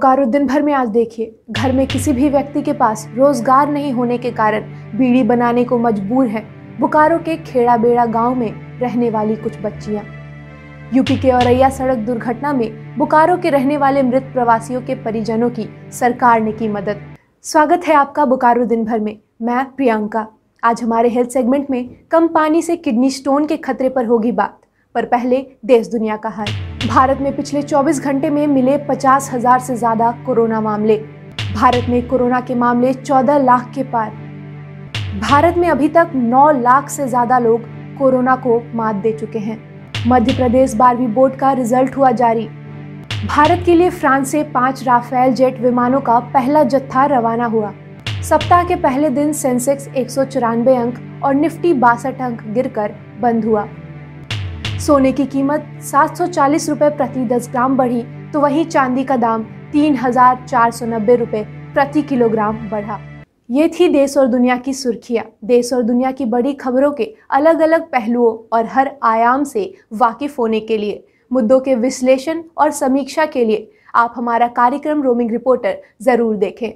बोकारो दिन भर में आज देखिए, घर में किसी भी व्यक्ति के पास रोजगार नहीं होने के कारण बीड़ी बनाने को मजबूर हैं बोकारो के खेड़ा बेड़ा गांव में रहने वाली कुछ बच्चियां। यूपी के औरैया सड़क दुर्घटना में बोकारो के रहने वाले मृत प्रवासियों के परिजनों की सरकार ने की मदद। स्वागत है आपका बोकारो दिन भर में, मैं प्रियंका। आज हमारे हेल्थ सेगमेंट में कम पानी से किडनी स्टोन के खतरे पर होगी बात, पर पहले देश दुनिया का हाल। भारत में पिछले 24 घंटे में मिले 50,000 से ज्यादा कोरोना मामले। भारत में कोरोना के मामले 14 लाख के पार। भारत में अभी तक 9 लाख से ज्यादा लोग कोरोना को मात दे चुके हैं। मध्य प्रदेश 12वीं बोर्ड का रिजल्ट हुआ जारी। भारत के लिए फ्रांस से 5 राफेल जेट विमानों का पहला जत्था रवाना हुआ। सप्ताह के पहले दिन सेंसेक्स 194 अंक और निफ्टी 62 अंक गिरकर बंद हुआ। सोने की कीमत 740 रुपए प्रति 10 ग्राम बढ़ी, तो वहीं चांदी का दाम 3,490 रुपए प्रति किलोग्राम बढ़ा। ये थी देश और दुनिया की सुर्खियां। देश और दुनिया की बड़ी खबरों के अलग अलग पहलुओं और हर आयाम से वाकिफ होने के लिए, मुद्दों के विश्लेषण और समीक्षा के लिए आप हमारा कार्यक्रम रोमिंग रिपोर्टर जरूर देखें।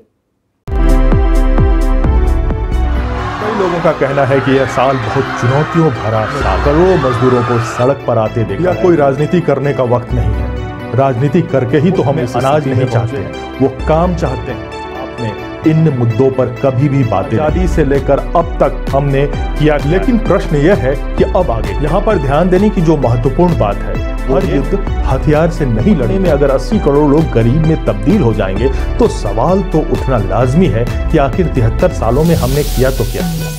कई लोगों का कहना है कि यह साल बहुत चुनौतियों भरा साल। करोड़ों मजदूरों को सड़क पर आते देखा। यह कोई राजनीति करने का वक्त नहीं है। राजनीति करके ही तो हम अनाज नहीं चाहते हैं, वो काम चाहते हैं। आपने इन मुद्दों पर कभी भी बातें आदि से लेकर अब तक हमने किया, लेकिन प्रश्न यह है कि अब आगे। यहाँ पर ध्यान देने की जो महत्वपूर्ण बात है, हर युद्ध हथियार से नहीं लड़ने में अगर 80 करोड़ लोग गरीब में तब्दील हो जाएंगे तो सवाल तो उठना लाजमी है कि आखिर 73 सालों में हमने किया तो क्या किया।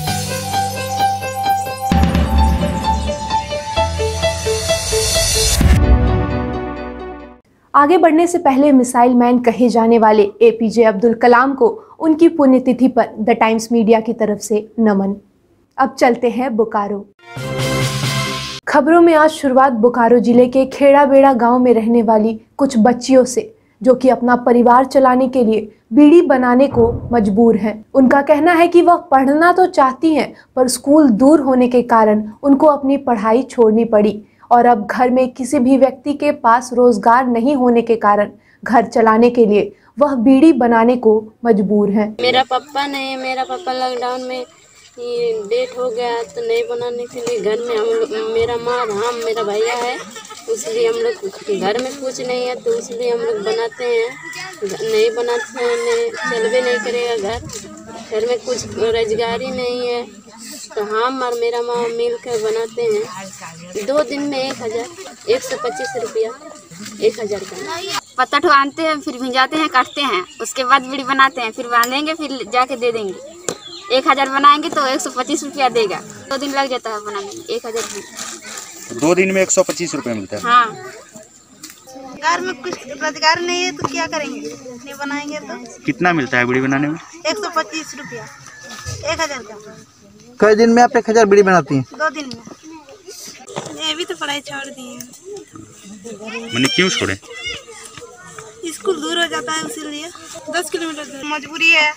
आगे बढ़ने से पहले मिसाइल मैन कहे जाने वाले एपीजे अब्दुल कलाम को उनकी पुण्यतिथि पर द टाइम्स मीडिया की तरफ से नमन। अब चलते हैं बोकारो। खबरों में आज शुरुआत बोकारो जिले के खेड़ा बेड़ा गांव में रहने वाली कुछ बच्चियों से, जो कि अपना परिवार चलाने के लिए बीड़ी बनाने को मजबूर हैं। उनका कहना है कि वह पढ़ना तो चाहती हैं, पर स्कूल दूर होने के कारण उनको अपनी पढ़ाई छोड़नी पड़ी और अब घर में किसी भी व्यक्ति के पास रोजगार नहीं होने के कारण घर चलाने के लिए वह बीड़ी बनाने को मजबूर हैं। मेरा पापा लॉकडाउन में डेट हो गया तो नहीं बनाने के लिए घर में हम मेरा माँ हम मेरा भैया है, इसलिए हम लोग घर में कुछ नहीं है तो इसलिए हम लोग बनाते हैं। नहीं बनाते हैं चलवे नहीं करेगा घर में कुछ रोजगार ही नहीं है तो हम और मेरा माँ मिल कर बनाते हैं। 2 दिन में 1,125 रुपया 1,000 का पत्ता ठोआनते हैं, फिर भिंजाते हैं, काटते हैं, उसके बाद बीड़ी बनाते हैं, फिर बांधेंगे, फिर जाके दे देंगे। 1,000 बनाएंगे तो 125 रुपया देगा। 2 दिन लग जाता है बनाने में 1,000। 2 दिन में 125 रुपये मिलता है। हाँ, घर में कुछ रोजगार नहीं है तो क्या करेंगे, नहीं बनाएंगे तो। कितना मिलता है बीड़ी बनाने में? 125 रुपया 1,000 का। कई दिन में आप 1,000 बीड़ी बनाती हैं? 2 दिन में। मैं भी तो पढ़ाई छोड़ दी है। मैंने क्यों छोड़े? स्कूल दूर हो जाता है, इसीलिए 10 किलोमीटर दूर मजबूरी है।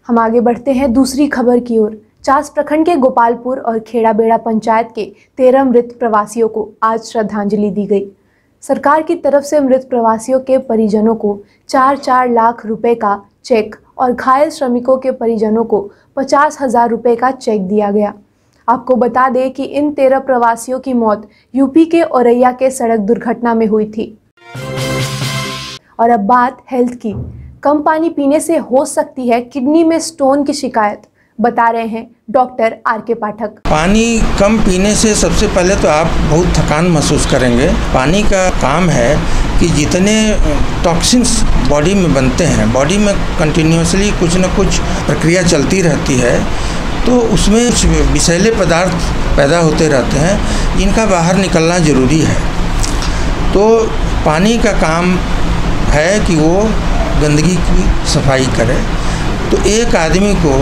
हम आगे बढ़ते हैं दूसरी खबर की ओर। चास प्रखंड के गोपालपुर और खेड़ा बेड़ा पंचायत के 13 मृत प्रवासियों को आज श्रद्धांजलि दी गई। सरकार की तरफ से मृत प्रवासियों के परिजनों को 4-4 लाख रुपए का चेक और घायल श्रमिकों के परिजनों को 50,000 रुपए का चेक दिया गया। आपको बता दें कि इन 13 प्रवासियों की मौत यूपी के औरैया के सड़क दुर्घटना में हुई थी। और अब बात हेल्थ की। कम पानी पीने से हो सकती है किडनी में स्टोन की शिकायत, बता रहे हैं डॉक्टर आर.के. पाठक। पानी कम पीने से सबसे पहले तो आप बहुत थकान महसूस करेंगे। पानी का काम है कि जितने टॉक्सिन्स बॉडी में बनते हैं, बॉडी में कंटिन्यूसली कुछ न कुछ प्रक्रिया चलती रहती है, तो उसमें विषैले पदार्थ पैदा होते रहते हैं, जिनका बाहर निकलना ज़रूरी है। तो पानी का काम है कि वो गंदगी की सफाई करे। तो एक आदमी को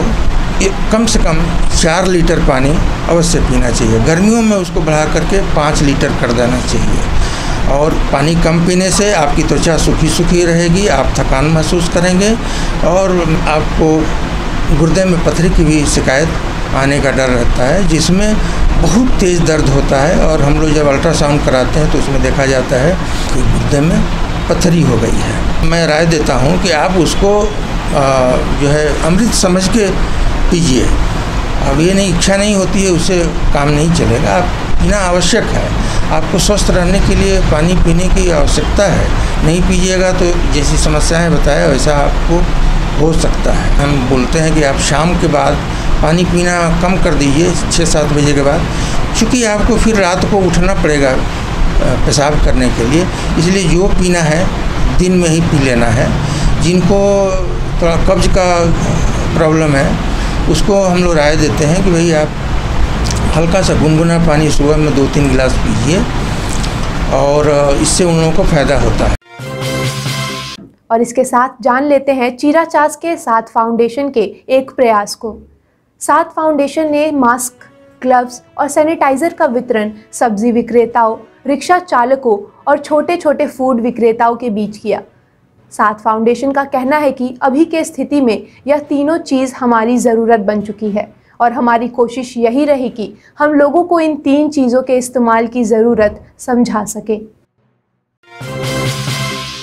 कम से कम 4 लीटर पानी अवश्य पीना चाहिए। गर्मियों में उसको बढ़ा करके 5 लीटर कर देना चाहिए। और पानी कम पीने से आपकी त्वचा सूखी रहेगी, आप थकान महसूस करेंगे और आपको गुर्दे में पथरी की भी शिकायत आने का डर रहता है, जिसमें बहुत तेज़ दर्द होता है। और हम लोग जब अल्ट्रासाउंड कराते हैं तो उसमें देखा जाता है कि गुर्दे में पत्थरी हो गई है। मैं राय देता हूँ कि आप उसको जो है अमृत समझ के पीजिए। अब ये नहीं, इच्छा नहीं होती है उससे काम नहीं चलेगा। आप पीना आवश्यक है। आपको स्वस्थ रहने के लिए पानी पीने की आवश्यकता है। नहीं पीजिएगा तो जैसी समस्याएं बताया वैसा आपको हो सकता है। हम बोलते हैं कि आप शाम के बाद पानी पीना कम कर दीजिए 6-7 बजे के बाद, क्योंकि आपको फिर रात को उठना पड़ेगा पेशाब करने के लिए। इसलिए जो पीना है दिन में ही पी लेना है। जिनको थोड़ा कब्ज का प्रॉब्लम है उसको हम लोग राय देते हैं कि भाई आप हल्का सा गुनगुना पानी सुबह में 2-3 गिलास पीजिए और इससे उन लोगों को फ़ायदा होता है। और इसके साथ जान लेते हैं चीराचास के साथ फाउंडेशन के एक प्रयास को। साथ फाउंडेशन ने मास्क, ग्लव्स और सैनिटाइजर का वितरण सब्जी विक्रेताओं, रिक्शा चालकों और छोटे छोटे फूड विक्रेताओं के बीच किया। साथ फाउंडेशन का कहना है कि अभी के स्थिति में यह तीनों चीज़ हमारी ज़रूरत बन चुकी है और हमारी कोशिश यही रही कि हम लोगों को इन 3 चीज़ों के इस्तेमाल की ज़रूरत समझा सके।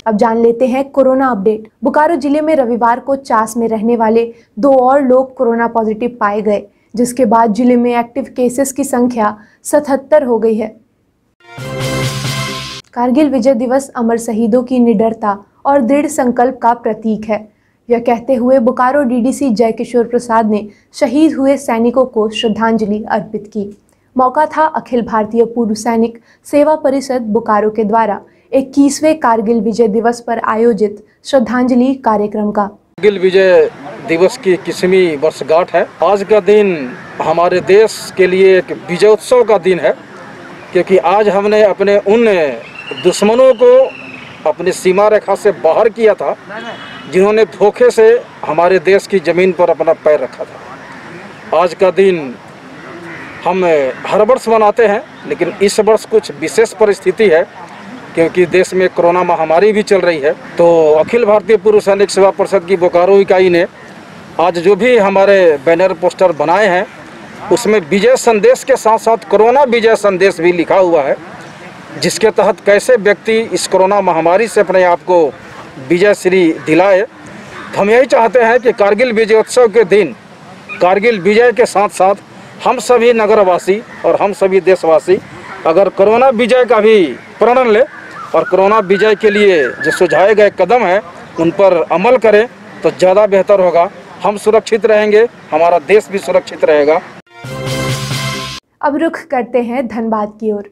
अब जान लेते हैं कोरोना अपडेट। बोकारो जिले में रविवार को चास में रहने वाले 2 और लोग कोरोना पॉजिटिव पाए गए, जिसके बाद जिले में एक्टिव केसेस की संख्या 77 हो गई है। कारगिल विजय दिवस अमर शहीदों की निडरता और दृढ़ संकल्प का प्रतीक है। यह कहते हुए बोकारो डीडीसी जय किशोर प्रसाद ने शहीद हुए सैनिकों को श्रद्धांजलि अर्पित की। मौका था अखिल भारतीय पूर्व सैनिक सेवा परिषद बोकारो के द्वारा 21वें कारगिल विजय दिवस पर आयोजित श्रद्धांजलि कार्यक्रम का। कारगिल विजय दिवस की 21वीं वर्षगांठ है। आज का दिन हमारे देश के लिए एक विजयोत्सव का दिन है, क्योंकि आज हमने अपने उन दुश्मनों को अपनी सीमा रेखा से बाहर किया था जिन्होंने धोखे से हमारे देश की ज़मीन पर अपना पैर रखा था। आज का दिन हम हर वर्ष मनाते हैं, लेकिन इस वर्ष कुछ विशेष परिस्थिति है क्योंकि देश में कोरोना महामारी भी चल रही है। तो अखिल भारतीय पूर्व सैनिक सेवा परिषद की बोकारो इकाई ने आज जो भी हमारे बैनर पोस्टर बनाए हैं उसमें विजय संदेश के साथ साथ कोरोना विजय संदेश भी लिखा हुआ है, जिसके तहत कैसे व्यक्ति इस कोरोना महामारी से अपने आप को विजय श्री दिलाए। हम यही चाहते हैं कि कारगिल विजयोत्सव के दिन कारगिल विजय के साथ साथ हम सभी नगरवासी और हम सभी देशवासी अगर कोरोना विजय का भी प्रण ले और कोरोना विजय के लिए जो सुझाए गए कदम हैं उन पर अमल करें तो ज़्यादा बेहतर होगा। हम सुरक्षित रहेंगे, हमारा देश भी सुरक्षित रहेगा। अब रुख करते हैं धनबाद की ओर।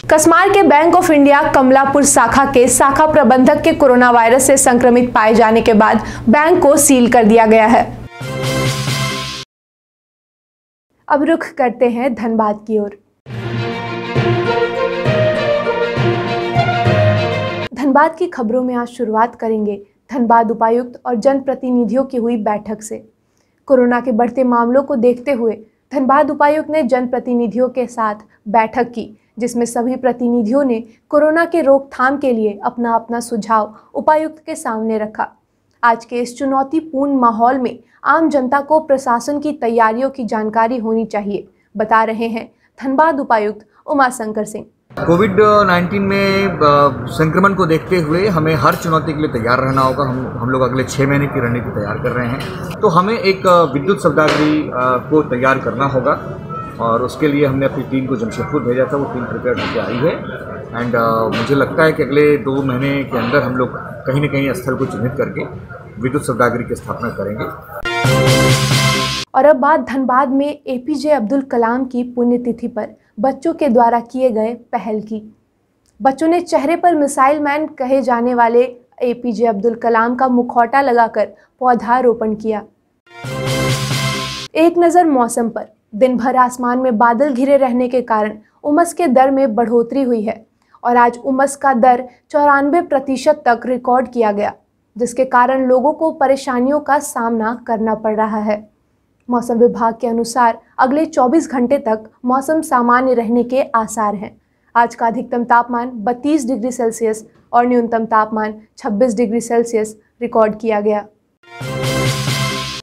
कसमार के बैंक ऑफ इंडिया कमलापुर शाखा के शाखा प्रबंधक के कोरोना वायरस से संक्रमित पाए जाने के बाद बैंक को सील कर दिया गया है। अब रुख करते हैं धनबाद की ओर। धनबाद की खबरों में आज शुरुआत करेंगे धनबाद उपायुक्त और जनप्रतिनिधियों की हुई बैठक से। कोरोना के बढ़ते मामलों को देखते हुए धनबाद उपायुक्त ने जनप्रतिनिधियों के साथ बैठक की, जिसमें सभी प्रतिनिधियों ने कोरोना के रोकथाम के लिए अपना अपना सुझाव उपायुक्त के सामने रखा। आज के इस चुनौतीपूर्ण माहौल में आम जनता को प्रशासन की तैयारियों की जानकारी होनी चाहिए, बता रहे हैं धनबाद उपायुक्त उमाशंकर सिंह। कोविड-19 में संक्रमण को देखते हुए हमें हर चुनौती के लिए तैयार रहना होगा। हम लोग अगले 6 महीने की रणनीति तैयार कर रहे हैं, तो हमें एक विद्युत शब्दावली को तैयार करना होगा और उसके लिए हमने अपनी टीम को जमशेदपुर भेजा था। वो टीम प्रिपेयर होकर आई है एंड मुझे लगता है कि अगले 2 महीने के अंदर हम लोग कहीं न कहीं स्थल को चिन्हित करके विद्युत शब्दावली की स्थापना करेंगे। और अब बात धनबाद में एपीजे अब्दुल कलाम की पुण्यतिथि पर बच्चों के द्वारा किए गए पहल की। बच्चों ने चेहरे पर मिसाइल मैन कहे जाने वाले एपीजे अब्दुल कलाम का मुखौटा लगाकर पौधारोपण किया। एक नज़र मौसम पर। दिन भर आसमान में बादल घिरे रहने के कारण उमस के दर में बढ़ोतरी हुई है और आज उमस का दर 94% तक रिकॉर्ड किया गया, जिसके कारण लोगों को परेशानियों का सामना करना पड़ रहा है। मौसम विभाग के अनुसार अगले 24 घंटे तक मौसम सामान्य रहने के आसार हैं। आज का अधिकतम तापमान 32 डिग्री सेल्सियस और न्यूनतम तापमान 26 डिग्री सेल्सियस रिकॉर्ड किया गया।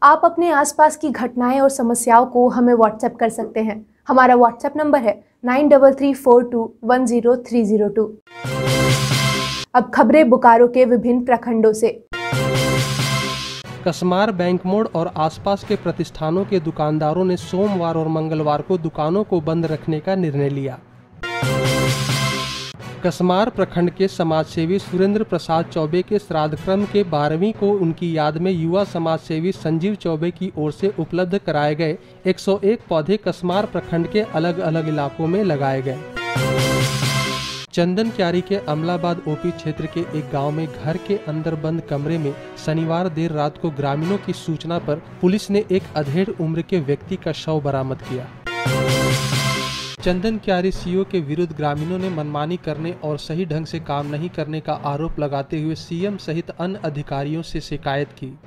आप अपने आसपास की घटनाएं और समस्याओं को हमें व्हाट्सएप कर सकते हैं। हमारा व्हाट्सएप नंबर है 9334210302। अब खबरें बोकारो के विभिन्न प्रखंडों से। कसमार बैंक मोड़ और आसपास के प्रतिष्ठानों के दुकानदारों ने सोमवार और मंगलवार को दुकानों को बंद रखने का निर्णय लिया। कसमार प्रखंड के समाजसेवी सुरेंद्र प्रसाद चौबे के श्राद्ध क्रम के 12वीं को उनकी याद में युवा समाजसेवी संजीव चौबे की ओर से उपलब्ध कराए गए 101 पौधे कसमार प्रखंड के अलग अलग इलाकों में लगाए गए। चंदन क्यारी के अमलाबाद ओपी क्षेत्र के एक गांव में घर के अंदर बंद कमरे में शनिवार देर रात को ग्रामीणों की सूचना पर पुलिस ने एक अधेड़ उम्र के व्यक्ति का शव बरामद किया। चंदन क्यारी सीओ के विरुद्ध ग्रामीणों ने मनमानी करने और सही ढंग से काम नहीं करने का आरोप लगाते हुए सीएम सहित अन्य अधिकारियों से शिकायत की।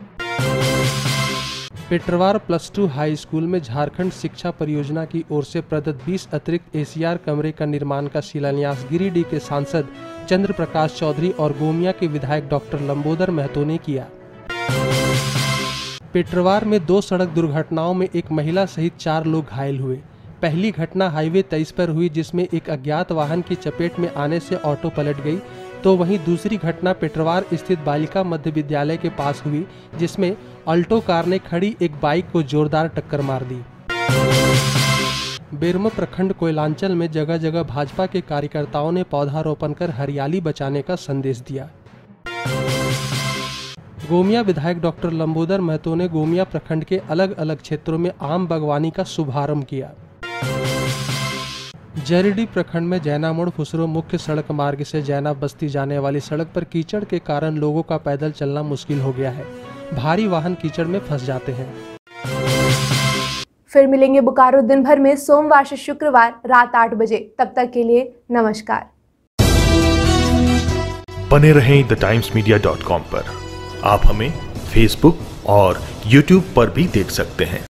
पेटरवार +2 हाई स्कूल में झारखंड शिक्षा परियोजना की ओर से प्रदत्त 20 अतिरिक्त एसीआर कमरे का निर्माण का शिलान्यास गिरिडीह के सांसद चंद्र प्रकाश चौधरी और गोमिया के विधायक डॉक्टर लंबोदर महतो ने किया। पेटरवार में 2 सड़क दुर्घटनाओं में एक महिला सहित 4 लोग घायल हुए। पहली घटना हाईवे 23 पर हुई जिसमें एक अज्ञात वाहन की चपेट में आने से ऑटो पलट गई, तो वहीं दूसरी घटना पेटरवार स्थित बालिका मध्य विद्यालय के पास हुई जिसमें अल्टो कार ने खड़ी एक बाइक को जोरदार टक्कर मार दी। बेरमो प्रखंड कोयलांचल में जगह जगह भाजपा के कार्यकर्ताओं ने पौधारोपण कर हरियाली बचाने का संदेश दिया। गोमिया विधायक डॉक्टर लंबोदर महतो ने गोमिया प्रखंड के अलग अलग क्षेत्रों में आम बागवानी का शुभारंभ किया। जरीडीह प्रखंड में जैना मोड़ फुसरो मुख्य सड़क मार्ग से जैना बस्ती जाने वाली सड़क पर कीचड़ के कारण लोगों का पैदल चलना मुश्किल हो गया है। भारी वाहन कीचड़ में फंस जाते हैं। फिर मिलेंगे बोकारो दिन भर में सोमवार से शुक्रवार रात 8 बजे। तब तक के लिए नमस्कार। बने रहें thetimesmedia.com पर। आप हमें फेसबुक और यूट्यूब पर भी देख सकते हैं।